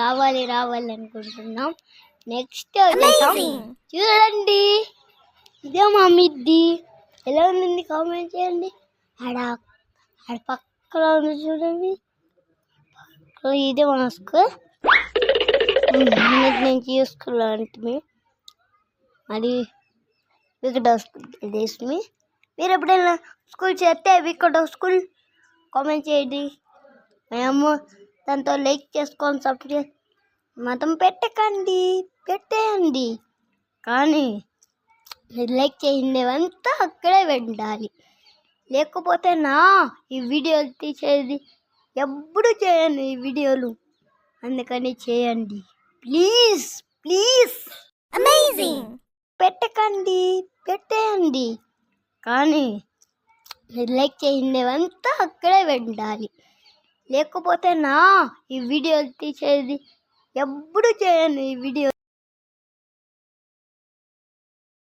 రావాలి రావాలి అనుకుంటున్నాం. నెక్స్ట్ చూడండి, ఇదే మా మిద్ది. ఎలా ఉంది కామెంట్ చేయండి. ఆడ పక్కన ఉంది చూడండి, ఇదే మా స్కూల్. నేను చూసుకున్నాను. మరి వికట స్కూల్ దేశమి. మీరు ఎప్పుడైనా స్కూల్ చేస్తే వికట స్కూల్ కామెంట్ చేయండి. మేము దాంతో లైక్ చేసుకొని సబ్స్క్రైబ్ మాత్రం పెట్టేయండి. కానీ మీరు లైక్ చేయండివంతా అక్కడే పెట్టాలి. లేకపోతే ఈ వీడియోలు తీసేది ఎప్పుడు చేయండి ఈ వీడియోలు. అందుకని చేయండి ప్లీజ్. అమేజింగ్. పెట్టేయండి. కానీ మీరు లైక్ చేయండివంతా అక్కడే పెట్టాలి. లేకపోతే ఈ వీడియోలు తీసేది ఎప్పుడు చేయండి ఈ వీడియో.